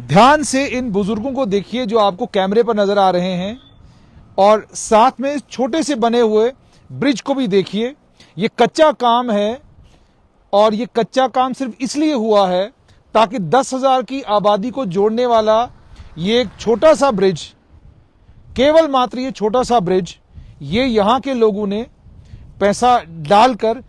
ध्यान से इन बुजुर्गों को देखिए जो आपको कैमरे पर नजर आ रहे हैं, और साथ में छोटे से बने हुए ब्रिज को भी देखिए। ये कच्चा काम है और ये कच्चा काम सिर्फ इसलिए हुआ है ताकि 10,000 की आबादी को जोड़ने वाला ये एक छोटा सा ब्रिज, केवल मात्र ये छोटा सा ब्रिज, ये यहां के लोगों ने पैसा डालकर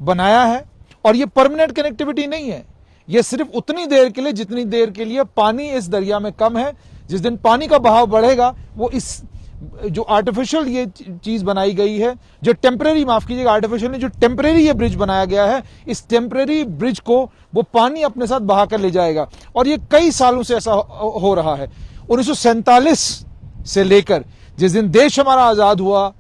बनाया है। और ये परमानेंट कनेक्टिविटी नहीं है, ये सिर्फ उतनी देर के लिए जितनी देर के लिए पानी इस दरिया में कम है। जिस दिन पानी का बहाव बढ़ेगा, वो इस जो आर्टिफिशियल ये चीज बनाई गई है, जो टेम्परेरी, माफ कीजिएगा, आर्टिफिशियल नहीं, जो टेम्परेरी ये ब्रिज बनाया गया है, इस टेम्परेरी ब्रिज को वो पानी अपने साथ बहा कर ले जाएगा। और ये कई सालों से ऐसा हो रहा है। 1947 से लेकर जिस दिन देश हमारा आजाद हुआ,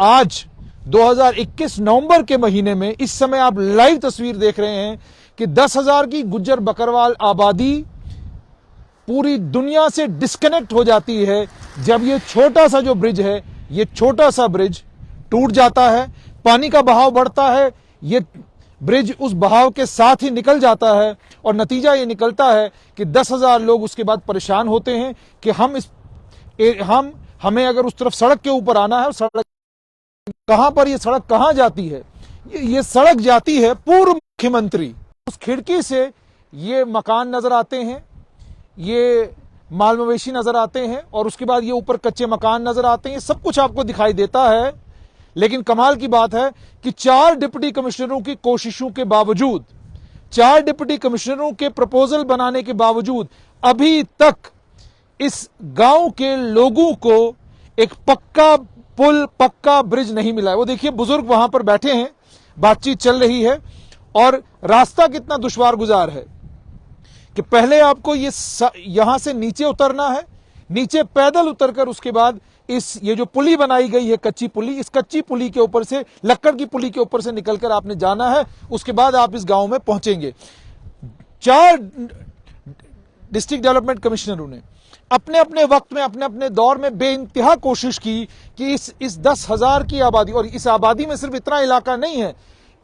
आज 2021 नवंबर के महीने में, इस समय आप लाइव तस्वीर देख रहे हैं कि 10,000 की गुज्जर बकरवाल आबादी पूरी दुनिया से डिस्कनेक्ट हो जाती है जब ये छोटा सा जो ब्रिज है, ये छोटा सा ब्रिज टूट जाता है। पानी का बहाव बढ़ता है, ये ब्रिज उस बहाव के साथ ही निकल जाता है, और नतीजा ये निकलता है कि 10,000 लोग उसके बाद परेशान होते हैं कि हमें अगर उस तरफ सड़क के ऊपर आना है, और सड़क कहां पर, ये सड़क कहां जाती है? ये सड़क जाती है पूर्व मुख्यमंत्री। उस खिड़की से ये मकान नजर आते हैं, ये माल मवेशी नजर आते हैं, और उसके बाद ये ऊपर कच्चे मकान नजर आते हैं। सब कुछ आपको दिखाई देता है। लेकिन कमाल की बात है कि 4 डिप्टी कमिश्नरों की कोशिशों के बावजूद, 4 डिप्टी कमिश्नरों के प्रपोजल बनाने के बावजूद अभी तक इस गांव के लोगों को एक पक्का पुल, पक्का ब्रिज नहीं मिला है। वो देखिए बुजुर्ग वहां पर बैठे हैं, बातचीत चल रही है, और रास्ता कितना दुश्वार गुजार है कि पहले आपको यहां से नीचे उतरना है, नीचे पैदल उतरकर उसके बाद ये जो पुली बनाई गई है, कच्ची पुली, इस कच्ची पुली के ऊपर से, लक्कड़ की पुली के ऊपर से निकलकर आपने जाना है। उसके बाद आप इस गांव में पहुंचेंगे। 4 डिस्ट्रिक्ट डेवलपमेंट कमिश्नरों ने अपने अपने वक्त में, अपने अपने दौर में बेइंतहा कोशिश की कि इस 10,000 की आबादी, और इस आबादी में सिर्फ इतना इलाका नहीं है,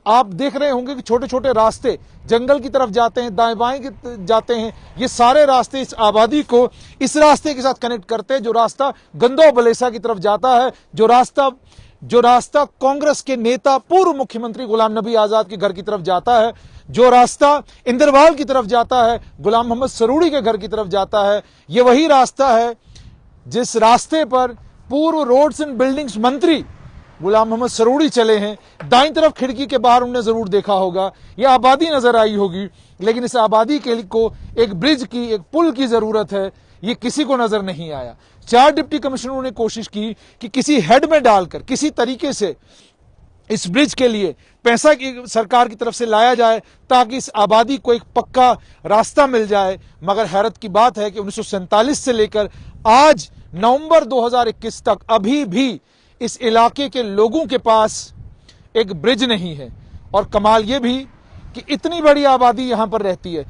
आप देख रहे होंगे कि छोटे छोटे रास्ते जंगल की तरफ जाते हैं, दाएं बाएं जाते हैं, ये सारे रास्ते इस आबादी को इस रास्ते के साथ कनेक्ट करते हैं, जो रास्ता गंदो बलेसा की तरफ जाता है, जो रास्ता कांग्रेस के नेता पूर्व मुख्यमंत्री गुलाम नबी आजाद के घर की तरफ जाता है, जो रास्ता इंदरवाल की तरफ जाता है, गुलाम मोहम्मद सरूड़ी के घर की तरफ जाता है। ये वही रास्ता है जिस रास्ते पर पूर्व रोड्स एंड बिल्डिंग्स मंत्री गुलाम मोहम्मद सरूड़ी चले हैं। दाईं तरफ खिड़की के बाहर उन्होंने जरूर देखा होगा, यह आबादी नजर आई होगी, लेकिन इस आबादी को एक ब्रिज की, एक पुल की जरूरत है, ये किसी को नजर नहीं आया। 4 डिप्टी कमिश्नरों ने कोशिश की कि किसी हेड में डालकर किसी तरीके से इस ब्रिज के लिए पैसा की सरकार की तरफ से लाया जाए ताकि इस आबादी को एक पक्का रास्ता मिल जाए। मगर हैरत की बात है कि 1947 से लेकर आज नवंबर 2021 तक अभी भी इस इलाके के लोगों के पास एक ब्रिज नहीं है। और कमाल यह भी कि इतनी बड़ी आबादी यहां पर रहती है,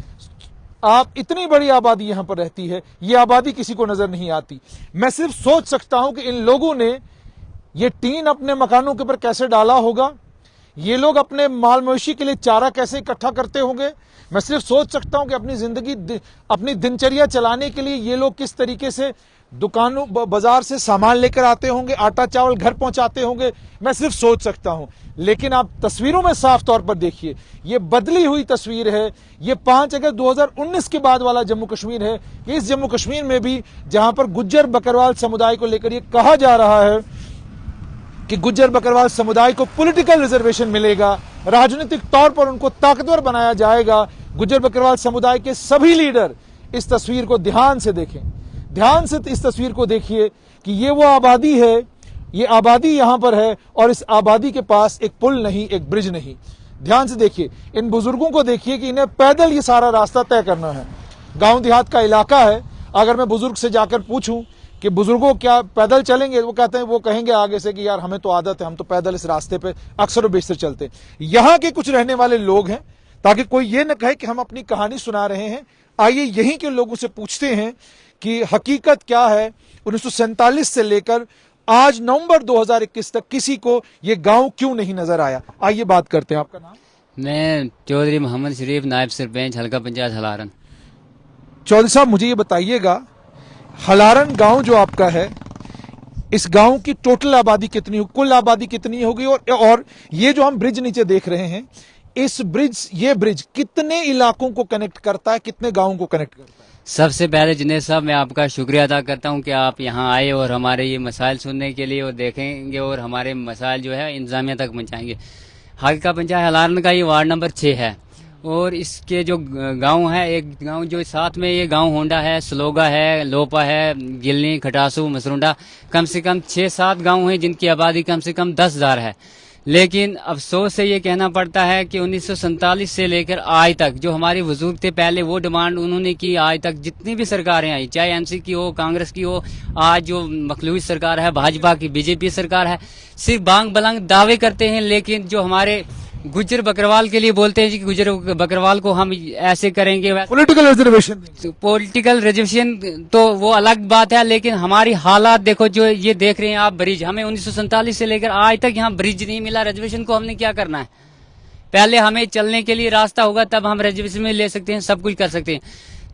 इतनी बड़ी आबादी यहां पर रहती है, यह आबादी किसी को नजर नहीं आती। मैं सिर्फ सोच सकता हूं कि इन लोगों ने ये टीन अपने मकानों के ऊपर कैसे डाला होगा, ये लोग अपने माल मवेशी के लिए चारा कैसे इकट्ठा करते होंगे। मैं सिर्फ सोच सकता हूं कि अपनी जिंदगी, अपनी दिनचर्या चलाने के लिए ये लोग किस तरीके से दुकानों, बाजार से सामान लेकर आते होंगे, आटा चावल घर पहुंचाते होंगे। मैं सिर्फ सोच सकता हूं। लेकिन आप तस्वीरों में साफ तौर पर देखिए, ये बदली हुई तस्वीर है। ये 5 अगस्त 2019 के बाद वाला जम्मू कश्मीर है। इस जम्मू कश्मीर में भी जहां पर गुज्जर बकरवाल समुदाय को लेकर यह कहा जा रहा है कि गुज्जर बकरवाल समुदाय को पॉलिटिकल रिजर्वेशन मिलेगा, राजनीतिक तौर पर उनको ताकतवर बनाया जाएगा। गुज्जर बकरवाल समुदाय के सभी लीडर इस तस्वीर को ध्यान से देखें, ध्यान से इस तस्वीर को देखिए कि ये वो आबादी है, ये आबादी यहां पर है, और इस आबादी के पास एक पुल नहीं, एक ब्रिज नहीं। ध्यान से देखिए, इन बुजुर्गों को देखिए कि इन्हें पैदल ये सारा रास्ता तय करना है। गांव देहात का इलाका है। अगर मैं बुजुर्ग से जाकर पूछूं कि बुजुर्गों क्या पैदल चलेंगे, वो कहते हैं, वो कहेंगे आगे से कि यार हमें तो आदत है, हम तो पैदल इस रास्ते पे अक्सर और बेशतर चलते हैं। यहां के कुछ रहने वाले लोग हैं, ताकि कोई ये न कहे कि हम अपनी कहानी सुना रहे हैं। आइए यहीं के लोगों से पूछते हैं कि हकीकत क्या है। 1947 से लेकर आज नवंबर 2021 तक किसी को ये गांव क्यों नहीं नजर आया? आइए बात करते हैं। आपका नाम? मैं चौधरी मोहम्मद शरीफ, नायब सरपंच, हल्का पंचायत हलारन। चौधरी साहब मुझे ये बताइएगा, हलारन गांव जो आपका है, इस गांव की टोटल आबादी कितनी होगी, कुल आबादी कितनी होगी, और ये जो हम ब्रिज नीचे देख रहे हैं, ये ब्रिज कितने इलाकों को कनेक्ट करता है, कितने गांवों को कनेक्ट करता है? सबसे पहले जिनेश साहब, मैं आपका शुक्रिया अदा करता हूं कि आप यहां आए और हमारे ये मसाइल सुनने के लिए और देखेंगे और हमारे मसाइल जो है इंतजामिया तक पहुंचाएंगे। हल्का पंचायत हलारन का ये वार्ड नंबर 6 है और इसके जो गांव है, एक गांव जो साथ में ये गांव होंडा है, सलोगा है, लोपा है, गिलनी, खटासू, मसरुंडा, कम से कम 6-7 गांव हैं जिनकी आबादी कम से कम 10,000 है। लेकिन अफसोस से ये कहना पड़ता है कि 1947 से लेकर आज तक जो हमारे बुजुर्ग थे पहले, वो डिमांड उन्होंने की, आज तक जितनी भी सरकारें आई, चाहे एमसी की हो, कांग्रेस की हो, आज जो मखलूज सरकार है, भाजपा की, बीजेपी सरकार है, सिर्फ बांग बलंग दावे करते हैं। लेकिन जो हमारे गुज्जर बकरवाल के लिए बोलते हैं कि गुज्जर बकरवाल को हम ऐसे करेंगे, पॉलिटिकल रिजर्वेशन तो वो अलग बात है। लेकिन हमारी हालात देखो, जो ये देख रहे हैं आप ब्रिज, हमें 1947 से लेकर आज तक यहाँ ब्रिज नहीं मिला। रिजर्वेशन को हमने क्या करना है? पहले हमें चलने के लिए रास्ता होगा तब हम रिजर्वेशन में ले सकते हैं, सब कुछ कर सकते हैं।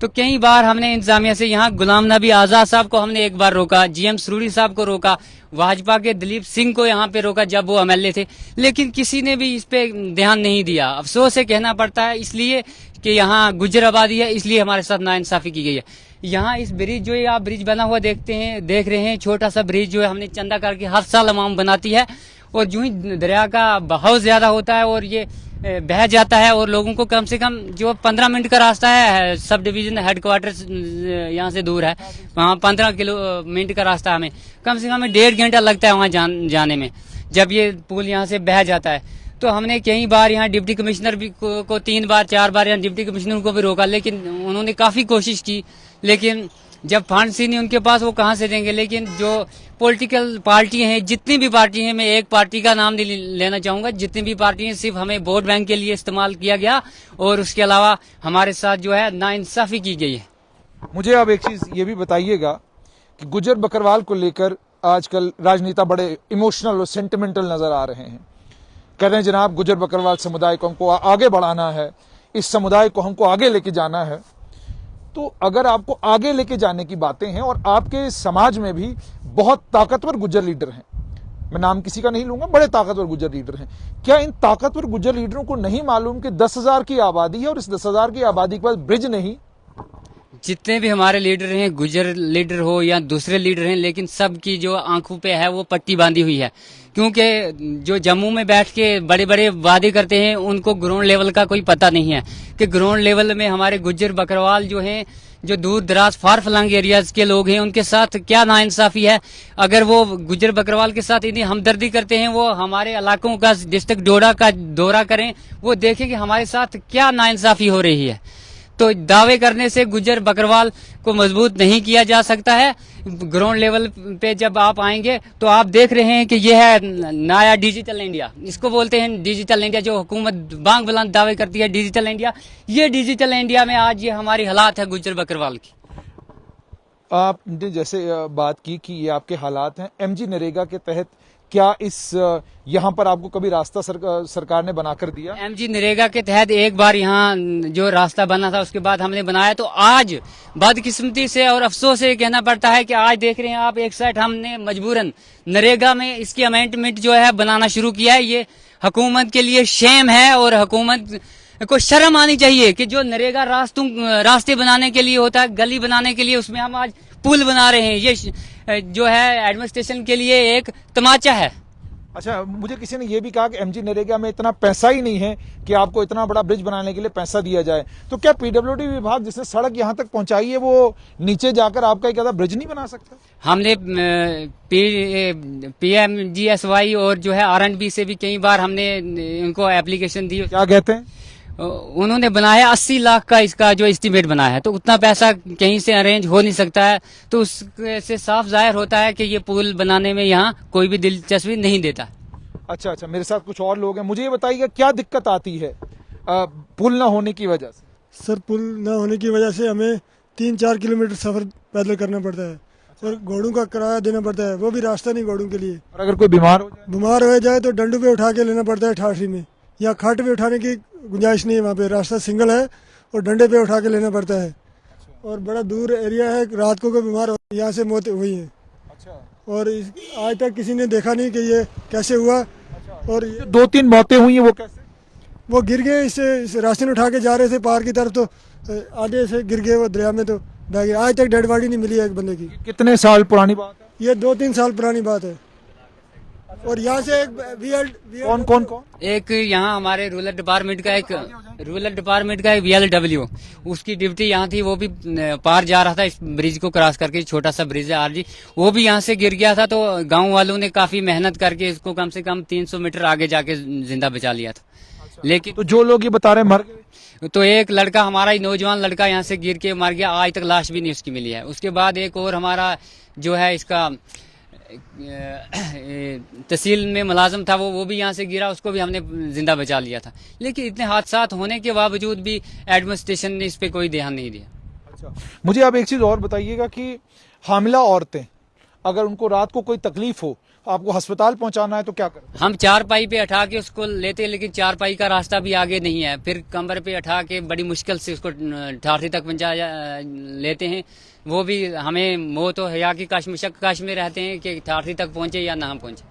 तो कई बार हमने इंतजामिया से, यहाँ गुलाम नबी आजाद साहब को हमने एक बार रोका, जीएम सरूरी साहब को रोका, भाजपा के दिलीप सिंह को यहाँ पे रोका जब वो एमएलए थे, लेकिन किसी ने भी इस पे ध्यान नहीं दिया। अफसोस से कहना पड़ता है, इसलिए कि यहाँ गुज्जर आबादी है, इसलिए हमारे साथ नाइंसाफी की गई है। यहाँ इस ब्रिज जो ये आप ब्रिज बना हुआ देख रहे हैं, छोटा सा ब्रिज जो है हमने चंदा करके हर साल अवाम बनाती है, और जो ही दरिया का बहाव ज्यादा होता है और ये बह जाता है और लोगों को कम से कम जो 15 मिनट का रास्ता है, सब डिवीजन हेडक्वार्टर यहाँ से दूर है, वहाँ 15 मिनट का रास्ता हमें कम से कम 1.5 घंटा लगता है वहाँ जाने में, जब ये पुल यहाँ से बह जाता है। तो हमने कई बार यहाँ डिप्टी कमिश्नर भी को 3 बार 4 बार यहाँ डिप्टी कमिश्नर को भी रोका, लेकिन उन्होंने काफी कोशिश की, लेकिन जब फंड ही नहीं उनके पास, वो कहाँ से देंगे। लेकिन जो पॉलिटिकल पार्टी हैं, जितनी भी पार्टी हैं, मैं एक पार्टी का नाम नहीं लेना चाहूंगा, जितनी भी पार्टी हैं, सिर्फ हमें वोट बैंक के लिए इस्तेमाल किया गया और उसके अलावा हमारे साथ जो है नाइंसाफी की गई है। मुझे अब एक चीज ये भी बताइएगा कि गुज्जर बकरवाल को लेकर आजकल राजनेता बड़े इमोशनल और सेंटिमेंटल नजर आ रहे हैं। कह रहे हैं जनाब, गुज्जर बकरवाल समुदाय को हमको आगे बढ़ाना है, इस समुदाय को हमको आगे लेके जाना है। तो अगर आपको आगे लेके जाने की बातें हैं और आपके समाज में भी बहुत ताकतवर गुज्जर लीडर हैं, मैं नाम किसी का नहीं लूंगा, बड़े ताकतवर गुज्जर लीडर हैं, क्या इन ताकतवर गुज्जर लीडरों को नहीं मालूम कि 10,000 की आबादी है और इस 10,000 की आबादी के पास ब्रिज नहीं? जितने भी हमारे लीडर हैं, गुज्जर लीडर हो या दूसरे लीडर हैं, लेकिन सबकी जो आंखों पे है वो पट्टी बांधी हुई है, क्योंकि जो जम्मू में बैठ के बड़े बड़े वादे करते हैं, उनको ग्राउंड लेवल का कोई पता नहीं है कि ग्राउंड लेवल में हमारे गुज्जर बकरवाल जो हैं, जो दूर दराज फार फलंग एरियाज के लोग हैं, उनके साथ क्या नाइंसाफी है। अगर वो गुज्जर बकरवाल के साथ इतनी हमदर्दी करते हैं, वो हमारे इलाकों का, डिस्ट्रिक्ट डोडा का दौरा करें, वो देखें कि हमारे साथ क्या नाइंसाफी हो रही है। तो दावे करने से गुज्जर बकरवाल को मजबूत नहीं किया जा सकता है। ग्राउंड लेवल पे जब आप आएंगे तो आप देख रहे हैं कि यह है नया डिजिटल इंडिया, इसको बोलते हैं डिजिटल इंडिया, जो हुकूमत बांग बुलंद दावे करती है डिजिटल इंडिया। ये डिजिटल इंडिया में आज ये हमारी हालात है गुज्जर बकरवाल की। आपने जैसे बात की कि ये आपके हालात हैं, एमजी नरेगा के तहत क्या इस यहाँ पर आपको कभी रास्ता सरकार ने बनाकर दिया? एमजी नरेगा के तहत एक बार यहाँ जो रास्ता बना था, उसके बाद हमने बनाया। तो आज बदकिस्मती से और अफसोस से कहना पड़ता है कि आज देख रहे हैं आप, एक साइड हमने मजबूरन नरेगा में इसकी अमेंडमेंट जो है बनाना शुरू किया है। ये हुकूमत के लिए शेम है और हुकूमत को शर्म आनी चाहिए कि जो नरेगा रास्ते बनाने के लिए होता है, गली बनाने के लिए, उसमें हम आज पुल बना रहे हैं। ये जो है एडमिनिस्ट्रेशन के लिए एक तमाचा है। अच्छा, मुझे किसी ने यह भी कहा कि एमजी नरेगा में इतना पैसा ही नहीं है कि आपको इतना बड़ा ब्रिज बनाने के लिए पैसा दिया जाए। तो क्या पीडब्ल्यूडी विभाग जिसने सड़क यहाँ तक पहुंचाई है, वो नीचे जाकर आपका एक आधा ब्रिज नहीं बना सकता? हमने PMGSY और जो है R&B से भी कई बार हमने उनको एप्लीकेशन दी। क्या कहते हैं? उन्होंने बनाया 80 लाख का इसका जो एस्टीमेट बनाया है, तो उतना पैसा कहीं से अरेंज हो नहीं सकता है। तो उससे साफ जाहिर होता है कि ये पुल बनाने में यहाँ कोई भी दिलचस्पी नहीं देता। अच्छा, मेरे साथ कुछ और लोग हैं, मुझे ये बताइएगा क्या दिक्कत आती है पुल ना होने की वजह से? सर, पुल ना होने की वजह से हमें 3-4 किलोमीटर सफर पैदल करना पड़ता है और घोड़ों का किराया देना पड़ता है, वो भी रास्ता नहीं घोड़ों के लिए। और अगर कोई बीमार हो जाए तो डंडू पे उठा के लेना पड़ता है ठाठरी में, या खाट पे उठाने की गुंजाइश नहीं है, वहाँ पे रास्ता सिंगल है और डंडे पे उठा के लेना पड़ता है। और बड़ा दूर एरिया है, रात को कोई बीमार हो यहाँ से मौत हुई है। अच्छा, और आज तक किसी ने देखा नहीं कि ये कैसे हुआ। और जो 2-3 मौतें हुई हैं वो कैसे? वो गिर गए, इससे राशन उठा के जा रहे थे पार की तरफ, तो आधे से गिर गए वो दरिया में, तो बह गए। आज तक डेड बॉडी नहीं मिली है एक बंदे की। कितने साल पुरानी बात है? ये 2-3 साल पुरानी बात है। और यहाँ से एक कौन कौन कौन? एक यहाँ हमारे रूरल डिपार्टमेंट का एक VLW, उसकी ड्यूटी यहाँ थी, वो भी पार जा रहा था इस ब्रिज को क्रॉस करके, छोटा सा ब्रिज है RG, वो भी यहाँ से गिर गया था। तो गांव वालों ने काफी मेहनत करके इसको कम से कम 300 मीटर आगे जाके जिंदा बचा लिया था। लेकिन तो जो लोग ये बता रहे हैं मर गए, तो एक लड़का हमारा ही नौजवान लड़का यहाँ से गिर के मर गया, आज तक लाश भी नहीं उसकी मिली है। उसके बाद एक और हमारा जो है इसका तहसील में मुलाजम था, वो भी यहाँ से गिरा, उसको भी हमने जिंदा बचा लिया था। लेकिन इतने हादसा होने के बावजूद भी एडमिनिस्ट्रेशन ने इस पे कोई ध्यान नहीं दिया। अच्छा, मुझे आप एक चीज और बताइएगा कि हामिला औरतें अगर उनको रात को कोई तकलीफ हो, आपको अस्पताल पहुंचाना है तो क्या करें? हम 4 पाई पे उठा के उसको लेते, लेकिन 4 पाई का रास्ता भी आगे नहीं है, फिर कमर पे उठा के बड़ी मुश्किल से उसको ठाठी तक पहुंचा लेते हैं। वो भी हमें मौत हो हया की कश में रहते हैं कि ठाठी तक पहुंचे या ना पहुंचे।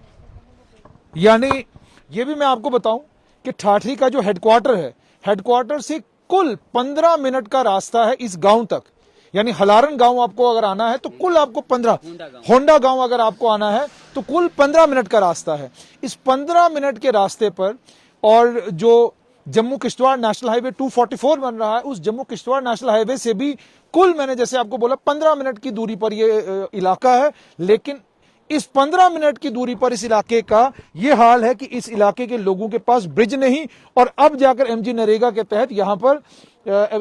यानी ये भी मैं आपको बताऊं कि ठाठी का जो हेडक्वार्टर है, हेडक्वार्टर से कुल 15 मिनट का रास्ता है इस गांव तक। यानी हलारन गांव आपको अगर आना है तो कुल आपको 15, होंडा गांव अगर आपको आना है तो कुल 15 मिनट का रास्ता है। इस 15 मिनट के रास्ते पर, और जो जम्मू किश्तवाड़ नेशनल हाईवे 244 बन रहा है, उस जम्मू किश्तवाड़ नेशनल हाईवे से भी कुल, मैंने जैसे आपको बोला, 15 मिनट की दूरी पर यह इलाका है। लेकिन इस 15 मिनट की दूरी पर इस इलाके का यह हाल है कि इस इलाके के लोगों के पास ब्रिज नहीं, और अब जाकर MG नरेगा के तहत यहां पर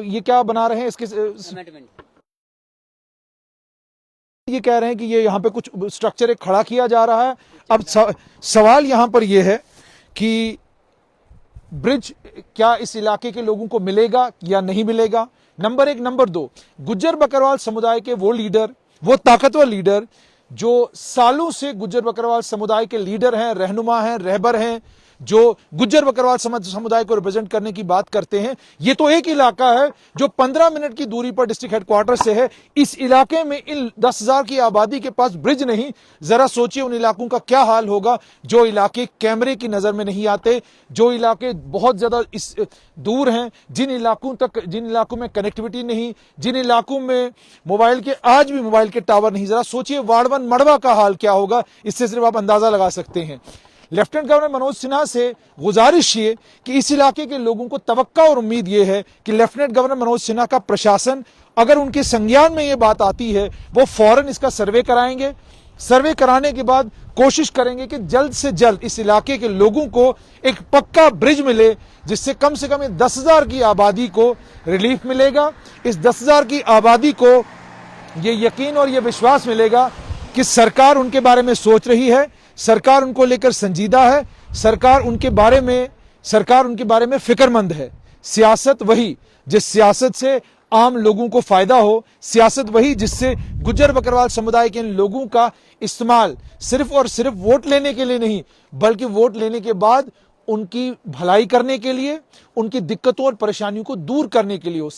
ये क्या बना रहे हैं, इसके ये कह रहे हैं कि ये यहाँ पे कुछ स्ट्रक्चर एक खड़ा किया जा रहा है। अब सवाल यहाँ पर ये है कि ब्रिज क्या इस इलाके के लोगों को मिलेगा या नहीं मिलेगा, नंबर 1। नंबर 2, गुज्जर बकरवाल समुदाय के वो लीडर, वो ताकतवर लीडर जो सालों से गुज्जर बकरवाल समुदाय के लीडर हैं, रहनुमा हैं, रहबर हैं, जो गुज्जर बकरवाल समुदाय को रिप्रेजेंट करने की बात करते हैं, ये तो एक इलाका है जो 15 मिनट की दूरी पर डिस्ट्रिक्ट हेडक्वार्टर से है। इस इलाके में इन 10,000 की आबादी के पास ब्रिज नहीं। जरा सोचिए उन इलाकों का क्या हाल होगा जो इलाके कैमरे की नजर में नहीं आते, जो इलाके बहुत ज्यादा दूर हैं, जिन इलाकों में कनेक्टिविटी नहीं, जिन इलाकों में आज भी मोबाइल के टावर नहीं। जरा सोचिए वाड़वन मड़वा का हाल क्या होगा, इससे सिर्फ आप अंदाजा लगा सकते हैं। लेफ्टिनेंट गवर्नर मनोज सिन्हा से गुजारिश ये कि इस इलाके के लोगों को तवक्का और उम्मीद ये है कि लेफ्टिनेंट गवर्नर मनोज सिन्हा का प्रशासन, अगर उनके संज्ञान में ये बात आती है, वो फौरन इसका सर्वे कराएंगे। सर्वे कराने के बाद कोशिश करेंगे कि जल्द से जल्द इस इलाके के लोगों को एक पक्का ब्रिज मिले, जिससे कम से कम 10,000 की आबादी को रिलीफ मिलेगा। इस 10,000 की आबादी को ये यकीन और ये विश्वास मिलेगा कि सरकार उनके बारे में सोच रही है, सरकार उनको लेकर संजीदा है, सरकार उनके बारे में फिक्रमंद है। सियासत वही जिस सियासत से आम लोगों को फायदा हो, सियासत वही जिससे गुज्जर बकरवाल समुदाय के इन लोगों का इस्तेमाल सिर्फ और सिर्फ वोट लेने के लिए नहीं, बल्कि वोट लेने के बाद उनकी भलाई करने के लिए, उनकी दिक्कतों और परेशानियों को दूर करने के लिए हो।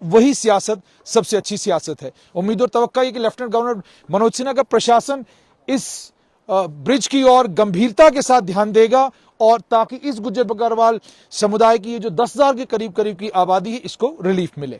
वही सियासत सबसे अच्छी सियासत है। उम्मीद और तवक्का है कि लेफ्टिनेंट गवर्नर मनोज सिन्हा का प्रशासन इस ब्रिज की ओर गंभीरता के साथ ध्यान देगा, और ताकि इस गुज्जर बकरवाल समुदाय की ये जो 10,000 के करीब की आबादी है, इसको रिलीफ मिले।